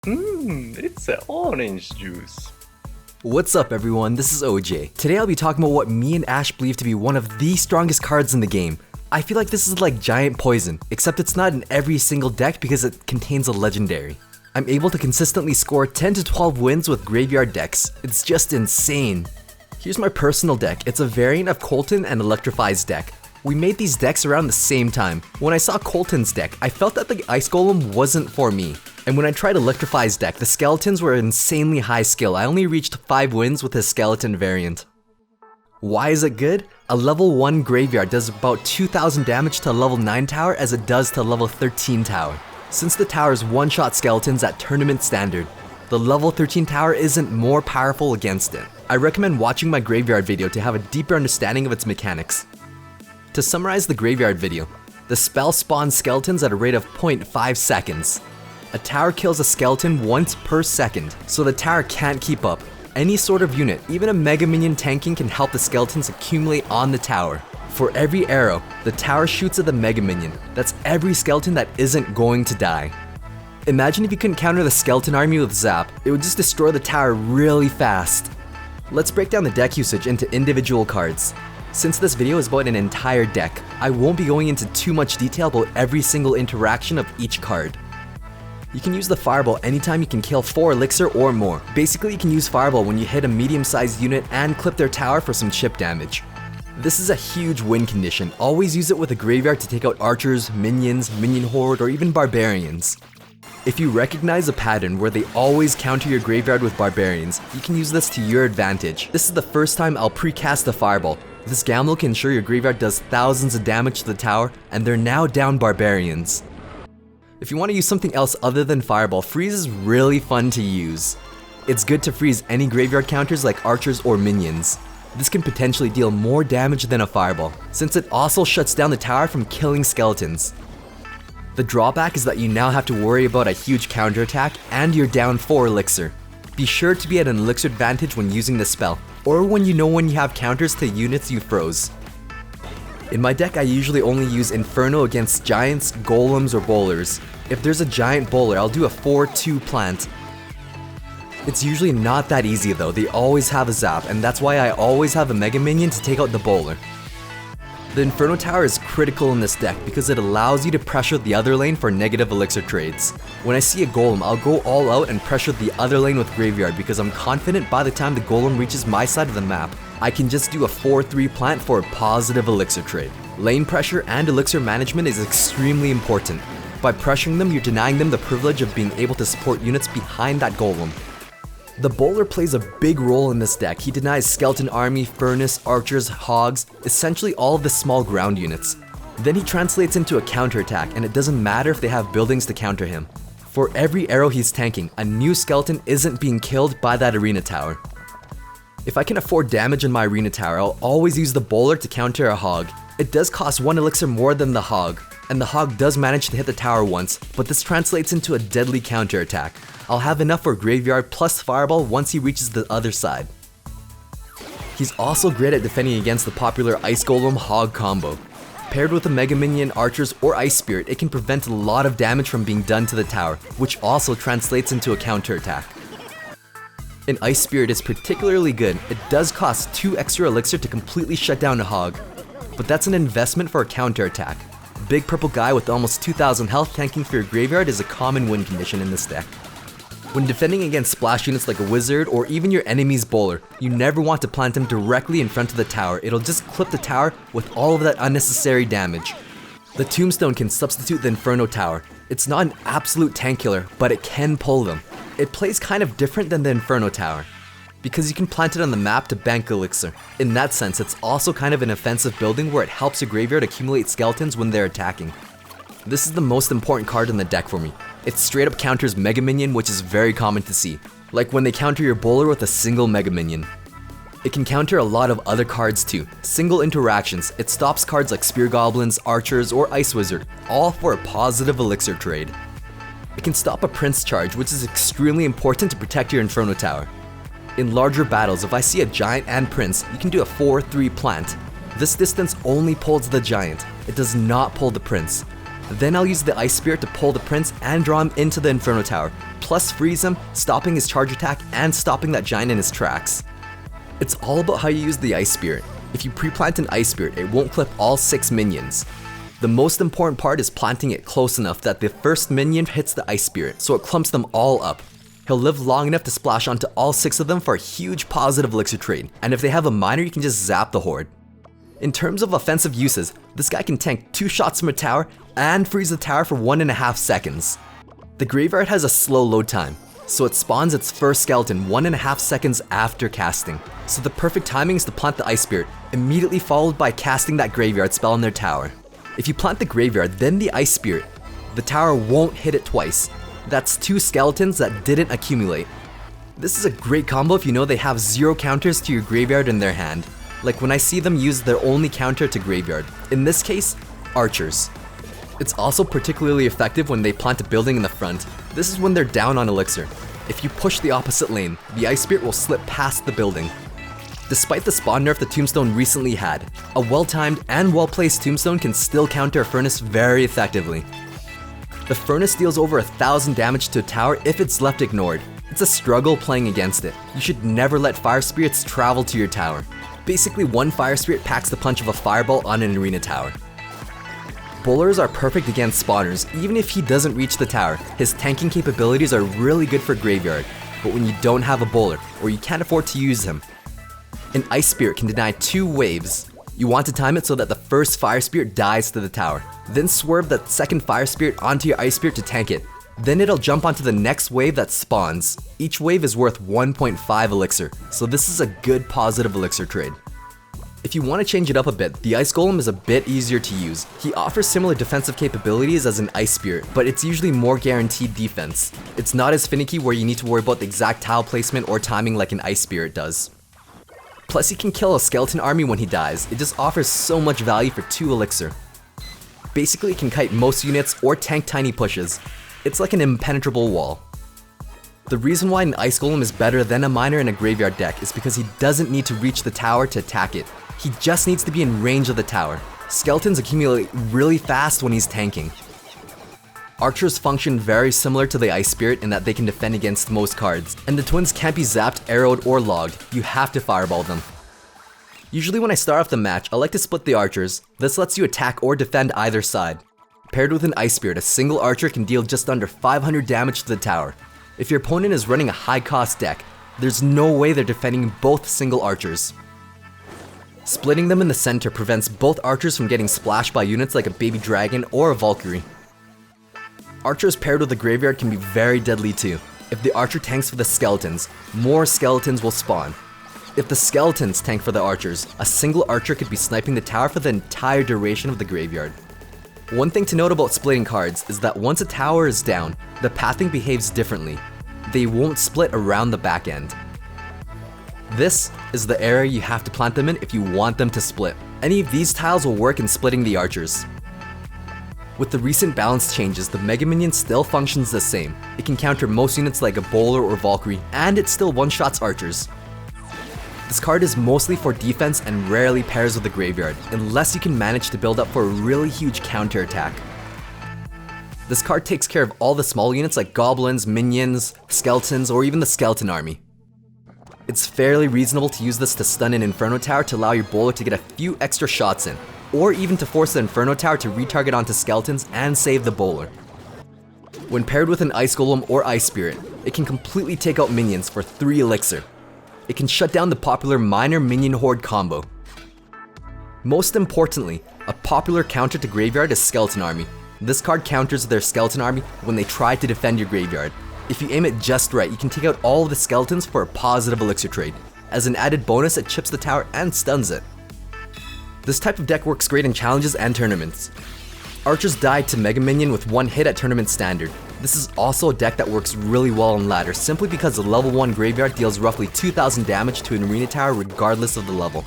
It's an orange juice. What's up everyone, this is OJ. Today I'll be talking about what me and Ash believe to be one of the strongest cards in the game. I feel like this is like giant poison, except it's not in every single deck because it contains a legendary. I'm able to consistently score 10 to 12 wins with graveyard decks. It's just insane. Here's my personal deck. It's a variant of Colton and Electrify's deck. We made these decks around the same time. When I saw Colton's deck, I felt that the Ice Golem wasn't for me. And when I tried Electrify's deck, the skeletons were insanely high skill. I only reached 5 wins with his skeleton variant. Why is it good? A level 1 graveyard does about 2000 damage to a level 9 tower as it does to a level 13 tower. Since the tower's one-shot skeletons at tournament standard, the level 13 tower isn't more powerful against it. I recommend watching my graveyard video to have a deeper understanding of its mechanics. To summarize the graveyard video, the spell spawns skeletons at a rate of 0.5 seconds. A tower kills a skeleton once per second, so the tower can't keep up. Any sort of unit, even a Mega Minion tanking, can help the skeletons accumulate on the tower. For every arrow, the tower shoots at the Mega Minion. That's every skeleton that isn't going to die. Imagine if you couldn't counter the skeleton army with Zap, it would just destroy the tower really fast. Let's break down the deck usage into individual cards. Since this video is about an entire deck, I won't be going into too much detail about every single interaction of each card. You can use the Fireball anytime you can kill 4 elixir or more. Basically, you can use Fireball when you hit a medium-sized unit and clip their tower for some chip damage. This is a huge win condition. Always use it with a graveyard to take out archers, minions, minion horde, or even barbarians. If you recognize a pattern where they always counter your graveyard with barbarians, you can use this to your advantage. This is the first time I'll precast the Fireball. This gamble can ensure your graveyard does thousands of damage to the tower, and they're now down barbarians. If you want to use something else other than Fireball, Freeze is really fun to use. It's good to freeze any graveyard counters like archers or minions. This can potentially deal more damage than a Fireball, since it also shuts down the tower from killing skeletons. The drawback is that you now have to worry about a huge counterattack and you're down 4 elixir. Be sure to be at an elixir advantage when using this spell, or when you have counters to units you froze. In my deck, I usually only use Inferno against giants, golems, or bowlers. If there's a giant bowler, I'll do a 4-2 plant. It's usually not that easy though, they always have a zap, and that's why I always have a Mega Minion to take out the bowler. The Inferno Tower is critical in this deck because it allows you to pressure the other lane for negative elixir trades. When I see a Golem, I'll go all out and pressure the other lane with Graveyard because I'm confident by the time the Golem reaches my side of the map, I can just do a 4-3 plant for a positive elixir trade. Lane pressure and elixir management is extremely important. By pressuring them, you're denying them the privilege of being able to support units behind that Golem. The bowler plays a big role in this deck. He denies skeleton army, furnace, archers, hogs, essentially all of the small ground units. Then he translates into a counterattack, and it doesn't matter if they have buildings to counter him. For every arrow he's tanking, a new skeleton isn't being killed by that arena tower. If I can afford damage in my arena tower, I'll always use the bowler to counter a hog. It does cost 1 elixir more than the hog, and the hog does manage to hit the tower once, but this translates into a deadly counterattack. I'll have enough for Graveyard plus Fireball once he reaches the other side. He's also great at defending against the popular Ice Golem Hog combo. Paired with a Mega Minion, Archers, or Ice Spirit, it can prevent a lot of damage from being done to the tower, which also translates into a counterattack. An Ice Spirit is particularly good. It does cost 2 extra elixir to completely shut down a hog, but that's an investment for a counterattack. Big purple guy with almost 2000 health tanking for your graveyard is a common win condition in this deck. When defending against splash units like a wizard or even your enemy's bowler, you never want to plant him directly in front of the tower. It'll just clip the tower with all of that unnecessary damage. The Tombstone can substitute the Inferno Tower. It's not an absolute tank killer, but it can pull them. It plays kind of different than the Inferno Tower, because you can plant it on the map to bank elixir. In that sense, it's also kind of an offensive building where it helps your graveyard accumulate skeletons when they're attacking. This is the most important card in the deck for me. It straight up counters Mega Minion, which is very common to see, like when they counter your bowler with a single Mega Minion. It can counter a lot of other cards too. Single interactions, it stops cards like Spear Goblins, Archers, or Ice Wizard, all for a positive elixir trade. It can stop a Prince charge, which is extremely important to protect your Inferno Tower. In larger battles, if I see a Giant and Prince, you can do a 4-3 plant. This distance only pulls the Giant, it does not pull the Prince. Then I'll use the Ice Spirit to pull the Prince and draw him into the Inferno Tower, plus freeze him, stopping his charge attack and stopping that giant in his tracks. It's all about how you use the Ice Spirit. If you pre-plant an Ice Spirit, it won't clip all 6 minions. The most important part is planting it close enough that the first minion hits the Ice Spirit, so it clumps them all up. He'll live long enough to splash onto all 6 of them for a huge positive elixir trade, and if they have a miner, you can just zap the horde. In terms of offensive uses, this guy can tank 2 shots from a tower and freeze the tower for 1.5 seconds. The graveyard has a slow load time, so it spawns its first skeleton 1.5 seconds after casting. So the perfect timing is to plant the Ice Spirit, immediately followed by casting that graveyard spell on their tower. If you plant the graveyard, then the Ice Spirit, the tower won't hit it twice. That's 2 skeletons that didn't accumulate. This is a great combo if you know they have 0 counters to your graveyard in their hand. Like when I see them use their only counter to graveyard. In this case, archers. It's also particularly effective when they plant a building in the front. This is when they're down on elixir. If you push the opposite lane, the Ice Spirit will slip past the building. Despite the spawn nerf the Tombstone recently had, a well-timed and well-placed Tombstone can still counter a Furnace very effectively. The Furnace deals over 1,000 damage to a tower if it's left ignored. It's a struggle playing against it. You should never let Fire Spirits travel to your tower. Basically, one Fire Spirit packs the punch of a fireball on an arena tower. Bowlers are perfect against spawners. Even if he doesn't reach the tower, his tanking capabilities are really good for graveyard. But when you don't have a bowler, or you can't afford to use him, an Ice Spirit can deny 2 waves. You want to time it so that the first Fire Spirit dies to the tower. Then swerve that second Fire Spirit onto your Ice Spirit to tank it. Then it'll jump onto the next wave that spawns. Each wave is worth 1.5 elixir, so this is a good positive elixir trade. If you want to change it up a bit, the Ice Golem is a bit easier to use. He offers similar defensive capabilities as an Ice Spirit, but it's usually more guaranteed defense. It's not as finicky where you need to worry about the exact tile placement or timing like an Ice Spirit does. Plus he can kill a skeleton army when he dies. It just offers so much value for 2 elixir. Basically it can kite most units or tank tiny pushes. It's like an impenetrable wall. The reason why an Ice Golem is better than a miner in a graveyard deck is because he doesn't need to reach the tower to attack it. He just needs to be in range of the tower. Skeletons accumulate really fast when he's tanking. Archers function very similar to the Ice Spirit in that they can defend against most cards, and the twins can't be zapped, arrowed, or logged. You have to fireball them. Usually when I start off the match, I like to split the archers. This lets you attack or defend either side. Paired with an Ice Spirit, a single archer can deal just under 500 damage to the tower. If your opponent is running a high cost deck, there's no way they're defending both single archers. Splitting them in the center prevents both archers from getting splashed by units like a baby dragon or a Valkyrie. Archers paired with a graveyard can be very deadly too. If the archer tanks for the skeletons, more skeletons will spawn. If the skeletons tank for the archers, a single archer could be sniping the tower for the entire duration of the graveyard. One thing to note about splitting cards is that once a tower is down, the pathing behaves differently. They won't split around the back end. This is the area you have to plant them in if you want them to split. Any of these tiles will work in splitting the archers. With the recent balance changes, the Mega Minion still functions the same. It can counter most units like a Bowler or Valkyrie, and it still one-shots archers. This card is mostly for defense and rarely pairs with the graveyard, unless you can manage to build up for a really huge counterattack. This card takes care of all the small units like goblins, minions, skeletons, or even the skeleton army. It's fairly reasonable to use this to stun an Inferno Tower to allow your bowler to get a few extra shots in, or even to force the Inferno Tower to retarget onto skeletons and save the bowler. When paired with an Ice Golem or Ice Spirit, it can completely take out minions for 3 elixir. It can shut down the popular Miner Minion Horde combo. Most importantly, a popular counter to Graveyard is Skeleton Army. This card counters their Skeleton Army when they try to defend your graveyard. If you aim it just right, you can take out all of the skeletons for a positive elixir trade. As an added bonus, it chips the tower and stuns it. This type of deck works great in challenges and tournaments. Archers die to Mega Minion with 1 hit at tournament standard. This is also a deck that works really well on ladder simply because the level 1 graveyard deals roughly 2000 damage to an arena tower regardless of the level.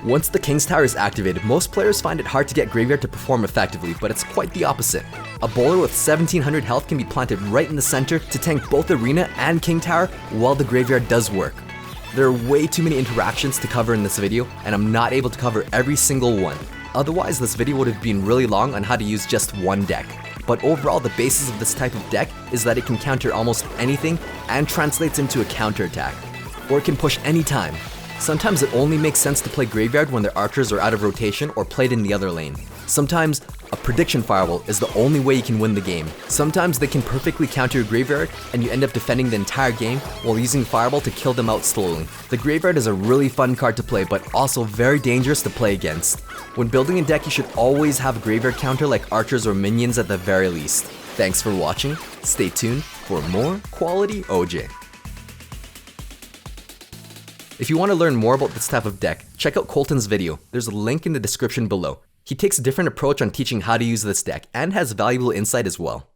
Once the King's Tower is activated, most players find it hard to get graveyard to perform effectively, but it's quite the opposite. A bowler with 1700 health can be planted right in the center to tank both arena and King Tower while the graveyard does work. There are way too many interactions to cover in this video, and I'm not able to cover every single one. Otherwise, this video would have been really long on how to use just one deck. But overall, the basis of this type of deck is that it can counter almost anything and translates into a counterattack. Or it can push any time. Sometimes it only makes sense to play Graveyard when their archers are out of rotation or played in the other lane. Sometimes a prediction fireball is the only way you can win the game. Sometimes they can perfectly counter your Graveyard and you end up defending the entire game while using fireball to kill them out slowly. The Graveyard is a really fun card to play, but also very dangerous to play against. When building a deck, you should always have a Graveyard counter like archers or minions at the very least. Thanks for watching. Stay tuned for more quality OJ. If you want to learn more about this type of deck, check out Colton's video. There's a link in the description below. He takes a different approach on teaching how to use this deck and has valuable insight as well.